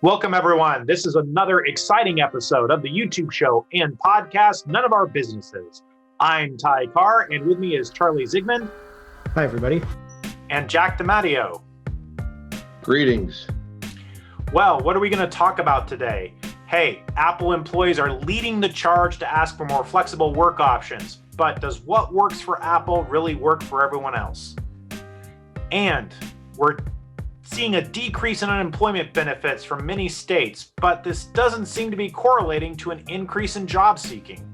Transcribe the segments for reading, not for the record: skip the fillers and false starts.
Welcome, everyone. This is another exciting episode of the YouTube show and podcast, None of Our Businesses. I'm Ty Carr, and with me is Charlie Zigman. Hi, everybody. And Jack DiMatteo. Greetings. Well, what are we going to talk about today? Hey, Apple employees are leading the charge to ask for more flexible work options. But does what works for Apple really work for everyone else? And we're seeing a decrease in unemployment benefits from many states, but this doesn't seem to be correlating to an increase in job seeking.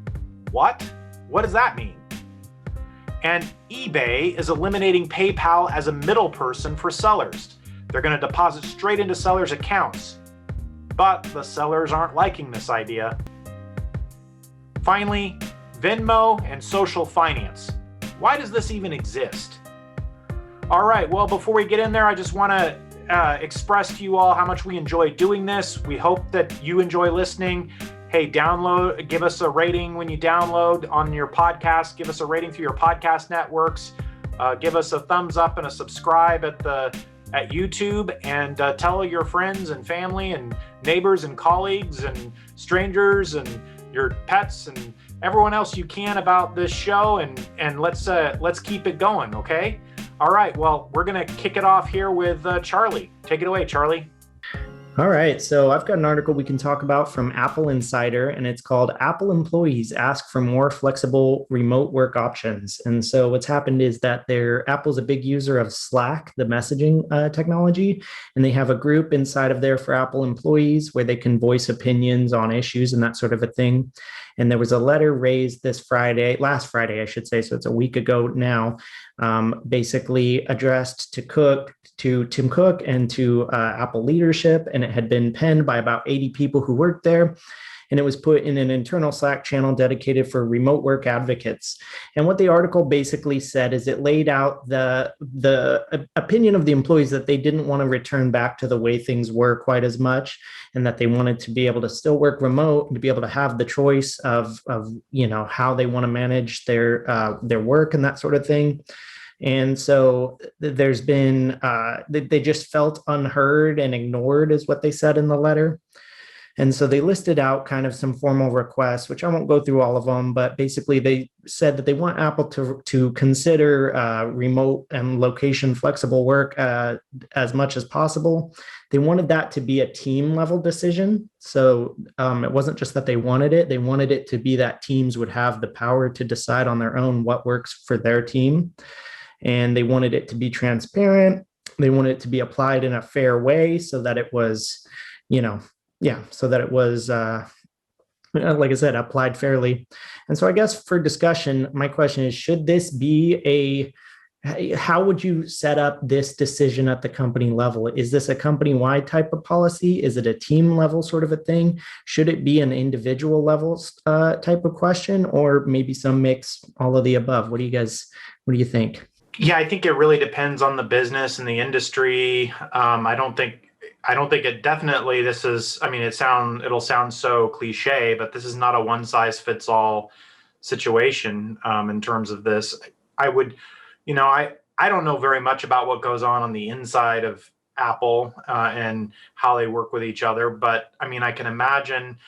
What? What does that mean? And eBay is eliminating PayPal as a middle person for sellers. They're going to deposit straight into sellers' accounts. But the sellers aren't liking this idea. Finally, Venmo and social finance. Why does this even exist? All right, well, before we get in there, I just want to express to you all how much we enjoy doing this. We hope that you enjoy listening. Hey, download, give us a rating when you download on your podcast. Give us a rating through your podcast networks. Give us a thumbs up and a subscribe at YouTube, and tell your friends and family and neighbors and colleagues and strangers and your pets and everyone else you can about this show, and let's keep it going, okay? All right, well, we're going to kick it off here with Charlie. Take it away, Charlie. All right, so I've got an article we can talk about from Apple Insider, and it's called Apple Employees Ask for More Flexible Remote Work Options. And so what's happened is that Apple's a big user of Slack, the messaging technology, and they have a group inside of there for Apple employees where they can voice opinions on issues and that sort of a thing. And there was a letter raised last Friday, I should say, so it's a week ago now, basically addressed to Tim Cook and to Apple leadership, and it had been penned by about 80 people who worked there. And it was put in an internal Slack channel dedicated for remote work advocates. And what the article basically said is it laid out the opinion of the employees that they didn't want to return back to the way things were quite as much, and that they wanted to be able to still work remote and to be able to have the choice of how they want to manage their work and that sort of thing. And so there's been, they just felt unheard and ignored is what they said in the letter. And so they listed out kind of some formal requests, which I won't go through all of them, but basically they said that they want Apple to consider remote and location flexible work as much as possible. They wanted that to be a team level decision. So it wasn't just that they wanted it to be that teams would have the power to decide on their own what works for their team. And they wanted it to be transparent. They wanted it to be applied in a fair way so that it was, like I said, applied fairly. And so I guess for discussion, my question is, should this be how would you set up this decision at the company level? Is this a company-wide type of policy? Is it a team level sort of a thing? Should it be an individual level type of question, or maybe some mix, all of the above? What do you think? Yeah, I think it really depends on the business and the industry. I don't think it definitely, this is, I mean, it'll sound so cliche, but this is not a one size fits all situation in terms of this. I don't know very much about what goes on the inside of Apple and how they work with each other. But I mean, I can imagine,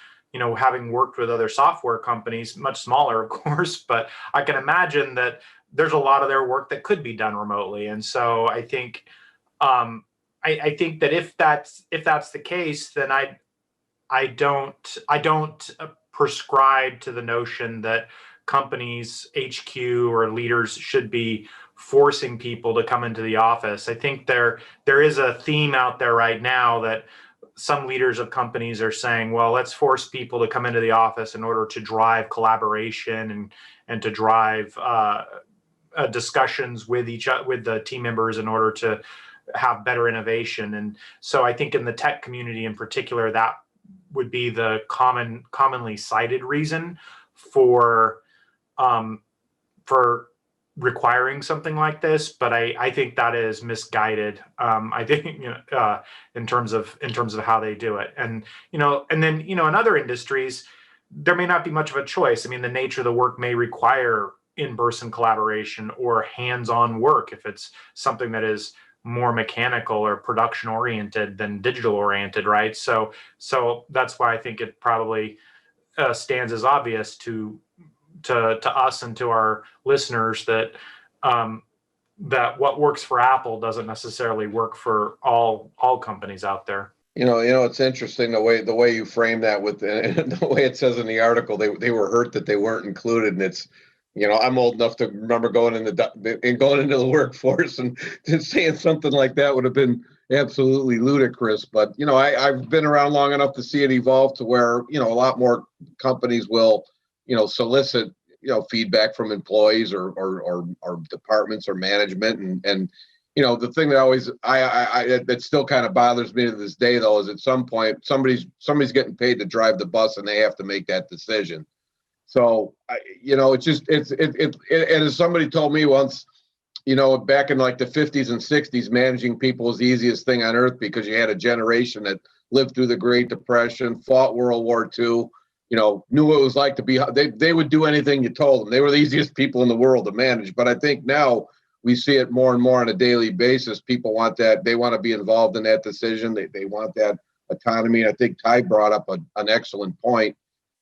having worked with other software companies, much smaller, of course, but I can imagine that there's a lot of their work that could be done remotely. And so I think, I think that if that's the case, then I don't prescribe to the notion that companies, HQ or leaders should be forcing people to come into the office. I think there is a theme out there right now that some leaders of companies are saying, well, let's force people to come into the office in order to drive collaboration and to drive discussions with the team members in order to have better innovation. And so I think in the tech community in particular, that would be the commonly cited reason for requiring something like this. But I think that is misguided. I think in terms of how they do it, and then in other industries there may not be much of a choice. I mean, the nature of the work may require in-person collaboration or hands-on work if it's something that is more mechanical or production oriented than digital oriented, right? So that's why I think it probably stands as obvious to us and to our listeners that that what works for Apple doesn't necessarily work for all companies out there. It's interesting the way you frame that with the way it says in the article. They were hurt that they weren't included, and it's, I'm old enough to remember going into the workforce and saying something like that would have been absolutely ludicrous. But I've been around long enough to see it evolve to where a lot more companies will solicit feedback from employees or departments or management, and the thing that always that still kind of bothers me to this day, though, is at some point somebody's getting paid to drive the bus and they have to make that decision. So and as somebody told me once, back in like the 50s and 60s, managing people was the easiest thing on earth because you had a generation that lived through the Great Depression, fought World War II, knew what it was like to be. They would do anything you told them. They were the easiest people in the world to manage. But I think now we see it more and more on a daily basis. People want that. They want to be involved in that decision. They want that autonomy. I think Ty brought up an excellent point.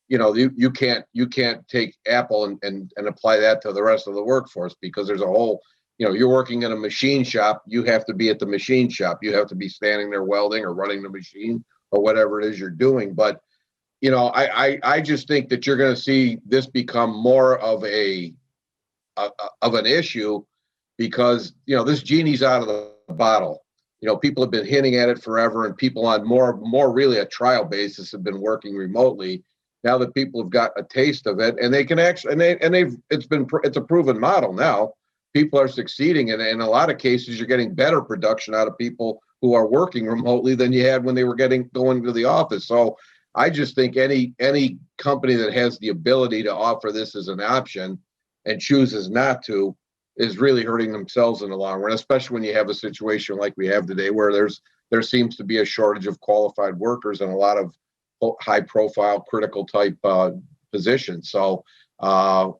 You can't take Apple and apply that to the rest of the workforce, because there's a whole, you're working in a machine shop. You have to be at the machine shop. You have to be standing there welding or running the machine or whatever it is you're doing. But I just think that you're going to see this become more of an issue, because this genie's out of the bottle. People have been hinting at it forever, and people on more really a trial basis have been working remotely. Now that people have got a taste of it, and they can actually, it's a proven model now. People are succeeding, and in a lot of cases, you're getting better production out of people who are working remotely than you had when they were going to the office. So I just think any company that has the ability to offer this as an option and chooses not to is really hurting themselves in the long run, especially when you have a situation like we have today, where there seems to be a shortage of qualified workers in a lot of high profile critical type positions. So I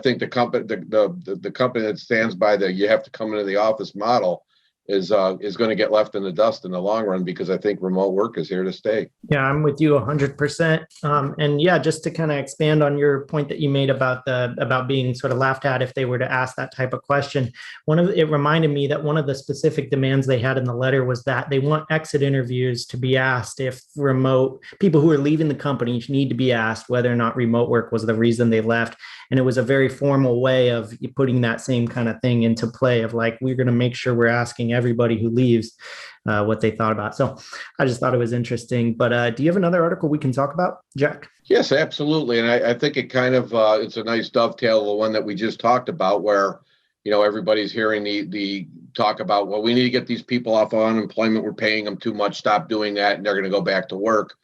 think the company that stands by you have to come into the office model is going to get left in the dust in the long run, because I think remote work is here to stay. Yeah, I'm with you 100%. And yeah, just to kind of expand on your point that you made about being sort of laughed at if they were to ask that type of question. It reminded me that one of the specific demands they had in the letter was that they want exit interviews to be asked if remote people who are leaving the company need to be asked whether or not remote work was the reason they left. And it was a very formal way of putting that same kind of thing into play of like, we're going to make sure we're asking everybody who leaves what they thought about. So I just thought it was interesting. But do you have another article we can talk about, Jack? Yes, absolutely. And I think it kind of, it's a nice dovetail to the one that we just talked about, where, everybody's hearing the talk about, well, we need to get these people off of unemployment. We're paying them too much. Stop doing that. And they're going to go back to work.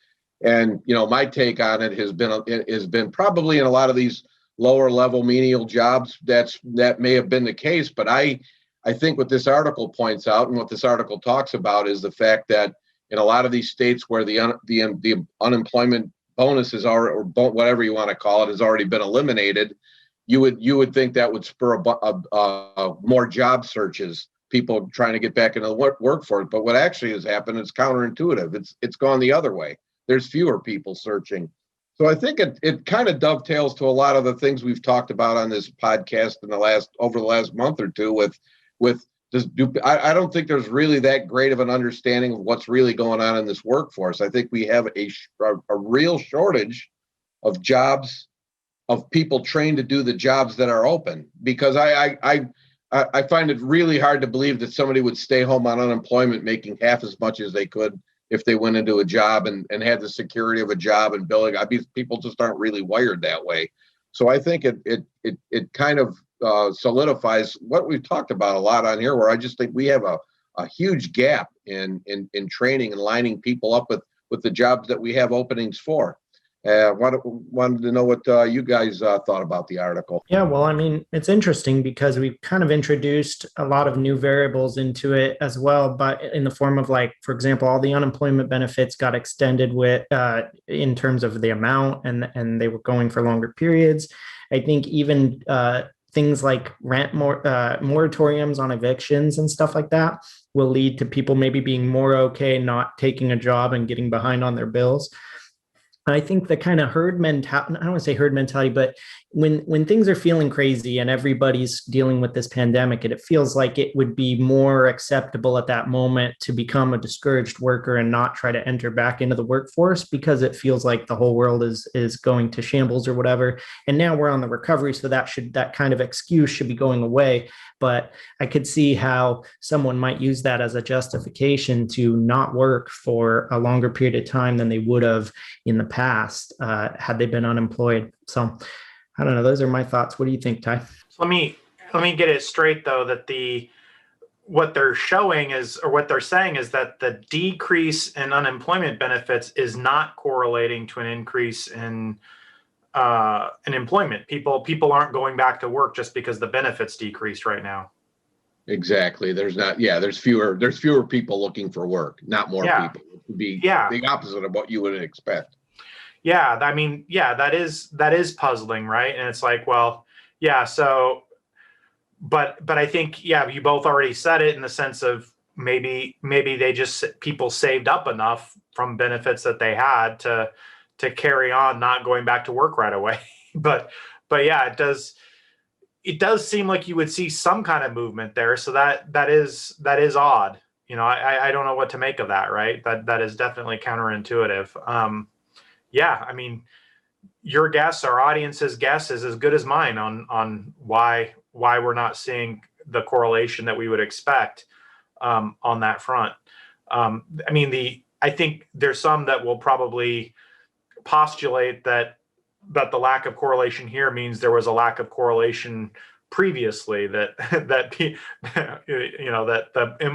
And, my take on it has been probably in a lot of these lower level menial jobs, that may have been the case. But I think what this article points out and what this article talks about is the fact that in a lot of these states where the unemployment bonus is already, or whatever you want to call it, has already been eliminated, you would think that would spur more job searches, people trying to get back into the workforce. But what actually has happened is counterintuitive. It's gone the other way. There's fewer people searching. So I think it kind of dovetails to a lot of the things we've talked about on this podcast over the last month or two with this. I don't think there's really that great of an understanding of what's really going on in this workforce. I think we have a real shortage of jobs, of people trained to do the jobs that are open, because I find it really hard to believe that somebody would stay home on unemployment making half as much as they could if they went into a job and had the security of a job and billing. People just aren't really wired that way. So I think it kind of solidifies what we've talked about a lot on here, where I just think we have a huge gap in training and lining people up with the jobs that we have openings for. Wanted to know what you guys thought about the article. Yeah, well, I mean, it's interesting because we've kind of introduced a lot of new variables into it as well, but in the form of, like, for example, all the unemployment benefits got extended with in terms of the amount, and they were going for longer periods. I think even things like moratoriums on evictions and stuff like that will lead to people maybe being more okay not taking a job and getting behind on their bills. I think the kind of herd mentality, I don't want to say herd mentality, but when things are feeling crazy and everybody's dealing with this pandemic, it feels like it would be more acceptable at that moment to become a discouraged worker and not try to enter back into the workforce, because it feels like the whole world is going to shambles or whatever. And now we're on the recovery, so that kind of excuse should be going away. But I could see how someone might use that as a justification to not work for a longer period of time than they would have in the past had they been unemployed. So I don't know. Those are my thoughts. What do you think, Ty? So let me get it straight though, that what they're showing is, or what they're saying is, that the decrease in unemployment benefits is not correlating to an increase in employment. People aren't going back to work just because the benefits decreased right now. Exactly. There's fewer people looking for work, not more people. It would be the opposite of what you would expect. Yeah, I mean, that is puzzling, right? And it's like, well, yeah, so but I think, you both already said it, in the sense of maybe people saved up enough from benefits that they had to carry on not going back to work right away. but yeah, it does seem like you would see some kind of movement there. So that is odd. I don't know what to make of that, right? That is definitely counterintuitive. I mean, your guess, our audience's guess, is as good as mine on why we're not seeing the correlation that we would expect on that front. I mean, I think there's some that will probably postulate that the lack of correlation here means there was a lack of correlation previously, that the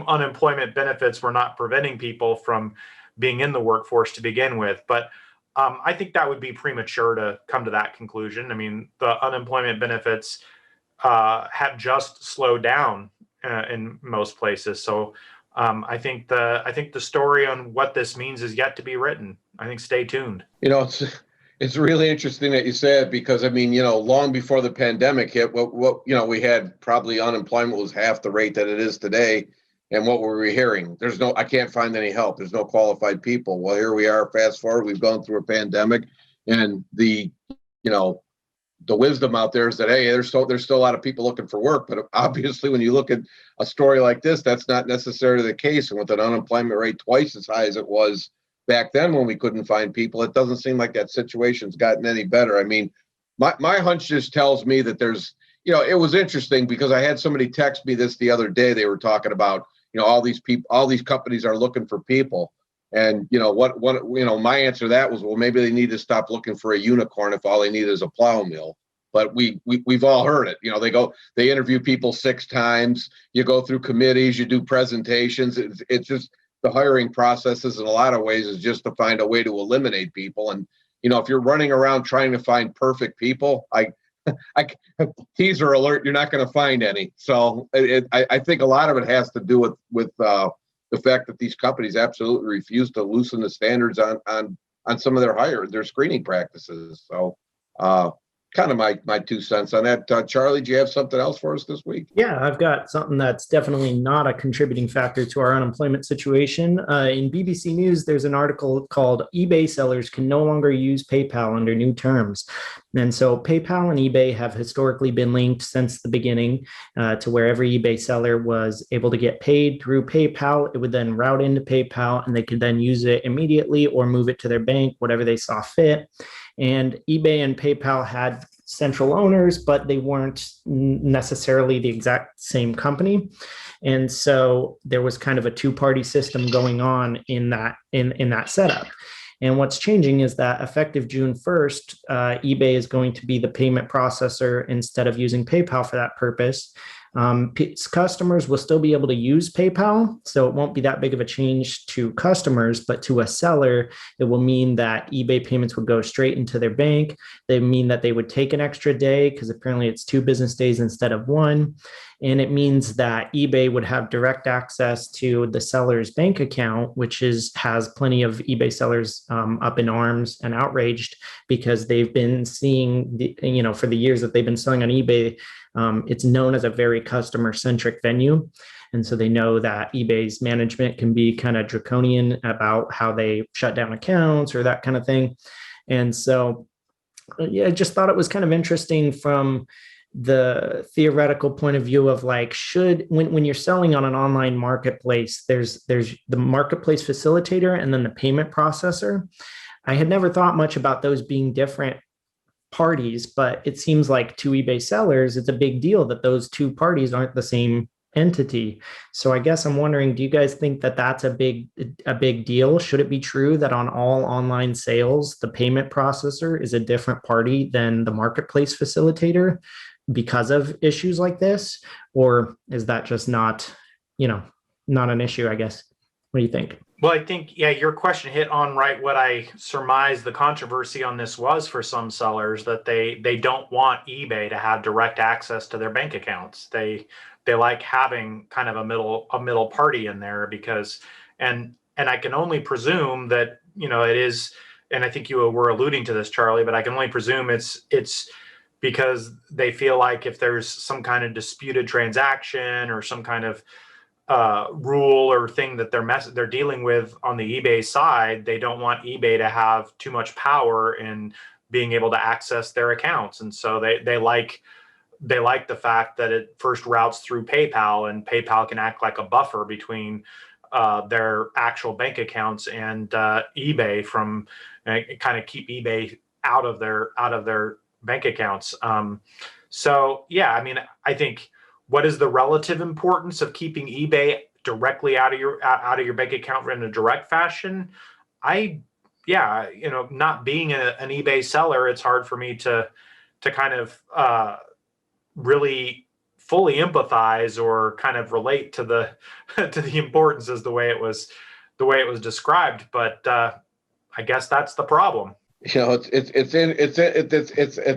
unemployment benefits were not preventing people from being in the workforce to begin with. But I think that would be premature to come to that conclusion. I mean, the unemployment benefits have just slowed down in most places. So I think the story on what this means is yet to be written. I think stay tuned. It's really interesting that you said, because I mean, long before the pandemic hit, what we had, probably unemployment was half the rate that it is today. And what were we hearing? I can't find any help. There's no qualified people. Well, here we are, fast forward, we've gone through a pandemic, and the wisdom out there is that, hey, there's still a lot of people looking for work. But obviously, when you look at a story like this, that's not necessarily the case. And with an unemployment rate twice as high as it was back then when we couldn't find people, it doesn't seem like that situation's gotten any better. I mean, my hunch just tells me that there's, it was interesting because I had somebody text me this the other day. They were talking about, all these companies are looking for people. And, my answer to that was, well, maybe they need to stop looking for a unicorn if all they need is a plow mill. But we've all heard it. They interview people 6 times. You go through committees, you do presentations. It's just, the hiring processes in a lot of ways is just to find a way to eliminate people. And, if you're running around trying to find perfect people, I teaser alert, you're not going to find any. So I think a lot of it has to do with the fact that these companies absolutely refuse to loosen the standards on some of their screening practices. So kind of my 2 cents on that. Charlie, do you have something else for us this week? Yeah, I've got something that's definitely not a contributing factor to our unemployment situation. In BBC News, there's an article called "eBay Sellers Can No Longer Use PayPal Under New Terms." And so PayPal and eBay have historically been linked since the beginning to where every eBay seller was able to get paid through PayPal. It would then route into PayPal, and they could then use it immediately or move it to their bank, whatever they saw fit. And eBay and PayPal had central owners, but they weren't necessarily the exact same company. And so there was kind of a 2-party system going on in that setup. And what's changing is that effective June 1st, eBay is going to be the payment processor instead of using PayPal for that purpose. Customers will still be able to use PayPal, so it won't be that big of a change to customers, but to a seller, it will mean that eBay payments would go straight into their bank. They mean that they would take an extra day because apparently it's 2 business days instead of 1. And it means that eBay would have direct access to the seller's bank account, which has plenty of eBay sellers up in arms and outraged because they've been seeing, for the years that they've been selling on eBay, it's known as a very customer-centric venue. And so they know that eBay's management can be kind of draconian about how they shut down accounts or that kind of thing. And so, yeah, I just thought it was kind of interesting from the theoretical point of view of like, when you're selling on an online marketplace, there's the marketplace facilitator and then the payment processor. I had never thought much about those being different parties, but it seems like to eBay sellers, it's a big deal that those two parties aren't the same entity. So I guess I'm wondering, do you guys think that that's a big deal? Should it be true that on all online sales, the payment processor is a different party than the marketplace facilitator because of issues like this? Or is that just not an issue, I guess? What do you think? Well, I think, yeah, your question hit on right what I surmised the controversy on this was for some sellers, that they don't want eBay to have direct access to their bank accounts. They like having kind of a middle party in there because, and I can only presume that, it is, and I think you were alluding to this, Charlie, but I can only presume it's because they feel like if there's some kind of disputed transaction or some kind of rule or thing that they're dealing with on the eBay side, they don't want eBay to have too much power in being able to access their accounts. And so they like the fact that it first routes through PayPal, and PayPal can act like a buffer between their actual bank accounts and eBay from kind of keep eBay out of their bank accounts. So yeah, I mean, I think, what is the relative importance of keeping eBay directly out of your bank account in a direct fashion? Not being an eBay seller, it's hard for me to kind of really fully empathize or kind of relate to the to the importance as the way it was described. But I guess that's the problem. It's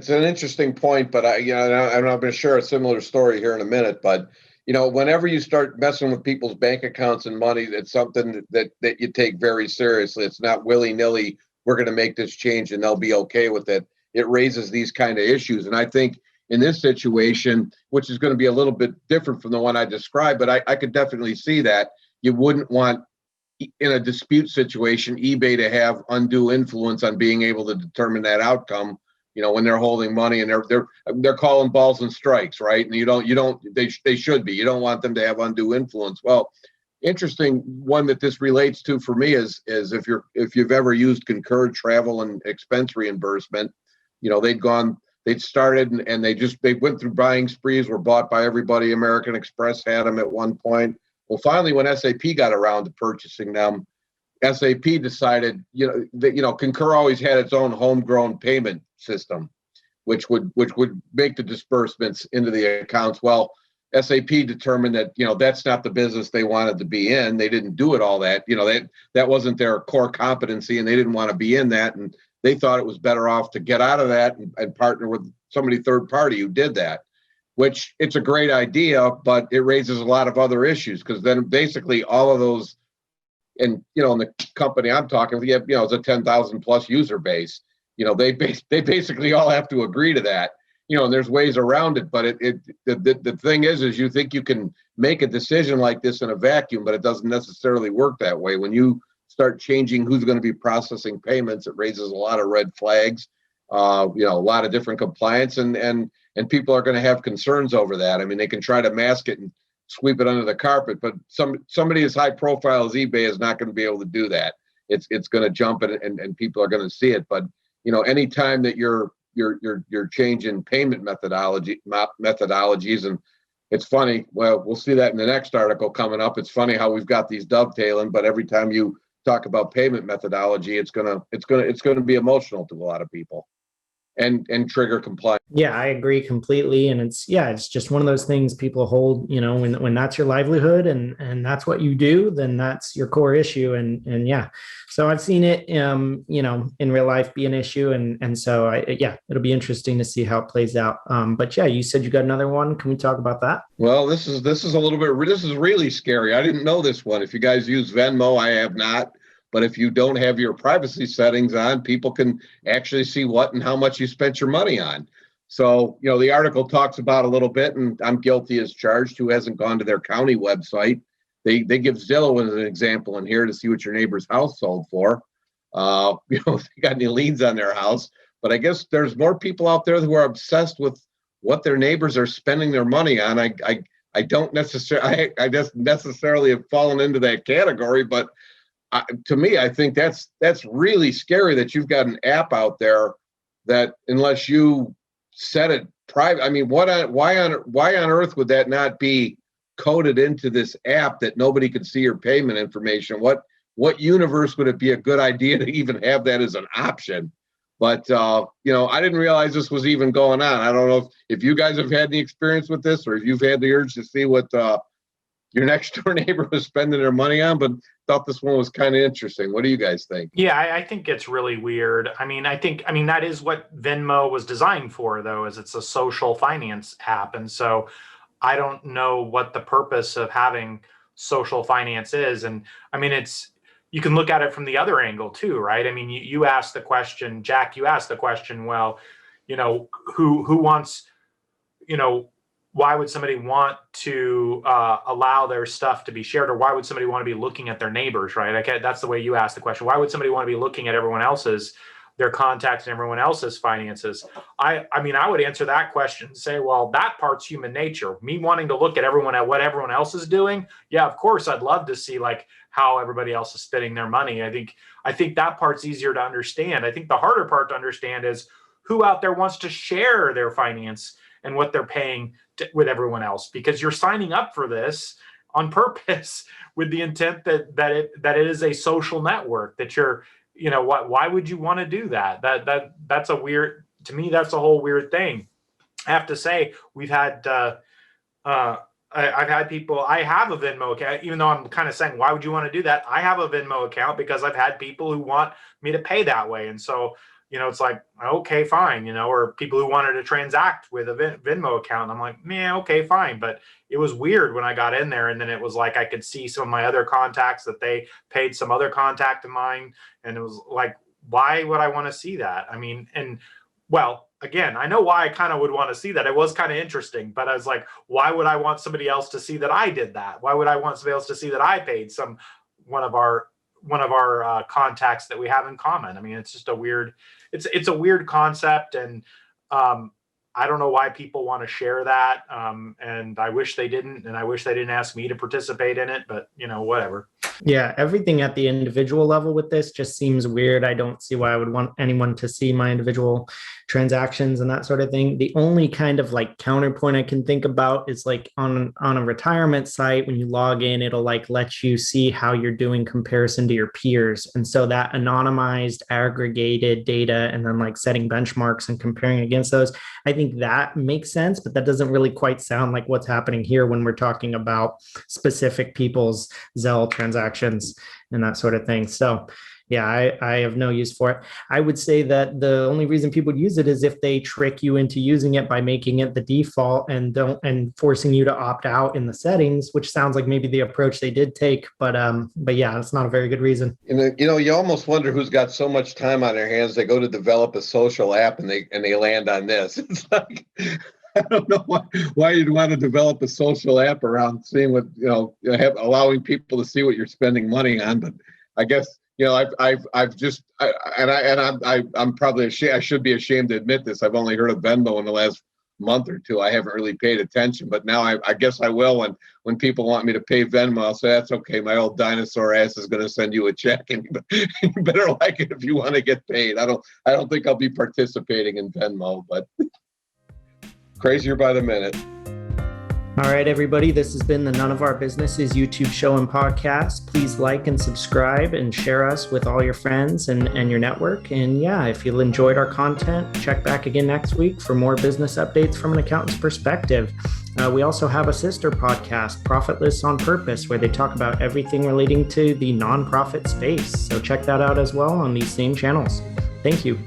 an interesting point, but I'm going to share a similar story here in a minute. But whenever you start messing with people's bank accounts and money, it's something that you take very seriously. It's not willy-nilly, we're going to make this change and they'll be okay with it. It raises these kind of issues. And I think in this situation, which is going to be a little bit different from the one I described, but I could definitely see that you wouldn't want, in a dispute situation, eBay to have undue influence on being able to determine that outcome, when they're holding money and they're calling balls and strikes, right? And they should be. You don't want them to have undue influence. Well, interesting one that this relates to for me is if you've ever used Concurred travel and expense reimbursement, they'd started and they went through buying sprees, were bought by everybody. American Express had them at one point. Well, finally, when SAP got around to purchasing them, SAP decided, that Concur always had its own homegrown payment system, which would make the disbursements into the accounts. Well, SAP determined that that's not the business they wanted to be in. They didn't do it all that. That wasn't their core competency, and they didn't want to be in that. And they thought it was better off to get out of that and partner with somebody third party who did that. Which it's a great idea, but it raises a lot of other issues, because then basically all of those, and in the company I'm talking with, it's a 10,000 plus user base. They basically all have to agree to that. And there's ways around it, but the thing is you think you can make a decision like this in a vacuum, but it doesn't necessarily work that way. When you start changing who's going to be processing payments, it raises a lot of red flags. A lot of different compliance and people are going to have concerns over that. I mean, they can try to mask it and sweep it under the carpet, but somebody as high profile as eBay is not going to be able to do that. It's going to jump and people are going to see it. But anytime that you're changing payment methodologies, and it's funny. Well, we'll see that in the next article coming up. It's funny how we've got these dovetailing, but every time you talk about payment methodology, it's gonna be emotional to a lot of people. and trigger compliance. Yeah, I agree completely. And it's just one of those things people hold, when that's your livelihood and that's what you do, then that's your core issue. And yeah, so I've seen it, in real life be an issue. And so it'll be interesting to see how it plays out. But yeah, you said you got another one. Can we talk about that? Well, this is a little bit, this is really scary. I didn't know this one. If you guys use Venmo, I have not. But if you don't have your privacy settings on, people can actually see what and how much you spent your money on. So, the article talks about a little bit, and I'm guilty as charged, who hasn't gone to their county website. They give Zillow as an example in here to see what your neighbor's house sold for. If they got any liens on their house. But I guess there's more people out there who are obsessed with what their neighbors are spending their money on. I don't necessarily, I just necessarily have fallen into that category, but to me, I think that's really scary that you've got an app out there that, unless you set it private, I mean, why on earth would that not be coded into this app that nobody could see your payment information? What universe would it be a good idea to even have that as an option? But I didn't realize this was even going on. I don't know if you guys have had any experience with this, or if you've had the urge to see what your next door neighbor was spending their money on, but thought this one was kind of interesting. What do you guys think? Yeah, I think it's really weird. I mean, that is what Venmo was designed for, though, is it's a social finance app. And so I don't know what the purpose of having social finance is. And I mean, you can look at it from the other angle too, right? I mean, you asked the question, Jack, well, who wants, why would somebody want to allow their stuff to be shared, or why would somebody want to be looking at their neighbors, right? Okay, that's the way you asked the question. Why would somebody want to be looking at everyone else's, their contacts and everyone else's finances? I mean, I would answer that question and say, well, that part's human nature. Me wanting to look at what everyone else is doing. Yeah, of course, I'd love to see like how everybody else is spending their money. I think that part's easier to understand. I think the harder part to understand is who out there wants to share their finance and what they're paying with everyone else, because you're signing up for this on purpose with the intent that it is a social network, that you're, why would you want to do that? That's a weird, to me, that's a whole weird thing. I have to say, we've had, I've had people, I have a Venmo account, even though I'm kind of saying, why would you want to do that? I have a Venmo account because I've had people who want me to pay that way. And so, it's like, okay, fine, or people who wanted to transact with a Venmo account. I'm like, man, okay, fine. But it was weird when I got in there, and then it was like, I could see some of my other contacts that they paid some other contact of mine. And it was like, why would I want to see that? I mean, and well, again, I know why I kind of would want to see that. It was kind of interesting, but I was like, why would I want somebody else to see that I did that? Why would I want somebody else to see that I paid one of our contacts that we have in common? I mean, it's just it's a weird concept, and I don't know why people want to share that. And I wish they didn't, and I wish they didn't ask me to participate in it, but whatever. Yeah, everything at the individual level with this just seems weird. I don't see why I would want anyone to see my individual transactions and that sort of thing. The only kind of like counterpoint I can think about is like on a retirement site, when you log in, it'll like let you see how you're doing comparison to your peers. And so that anonymized, aggregated data, and then like setting benchmarks and comparing against those, I think that makes sense, but that doesn't really quite sound like what's happening here when we're talking about specific people's Zelle transactions and that sort of thing. So yeah, I have no use for it. I would say that the only reason people would use it is if they trick you into using it by making it the default and forcing you to opt out in the settings, which sounds like maybe the approach they did take. But yeah, it's not a very good reason. You almost wonder who's got so much time on their hands. They go to develop a social app and they land on this. It's like, I don't know why you'd want to develop a social app around seeing what, allowing people to see what you're spending money on. But I guess, I'm probably ashamed. I should be ashamed to admit this. I've only heard of Venmo in the last month or two. I haven't really paid attention, but now I guess I will. When people want me to pay Venmo, I'll say, that's okay. My old dinosaur ass is going to send you a check, and you better like it if you want to get paid. I don't think I'll be participating in Venmo, but crazier by the minute. All right, everybody, this has been the None of Our Businesses YouTube show and podcast. Please like and subscribe and share us with all your friends and your network. And yeah, if you enjoyed our content, check back again next week for more business updates from an accountant's perspective. We also have a sister podcast, Profitless on Purpose, where they talk about everything relating to the nonprofit space. So check that out as well on these same channels. Thank you.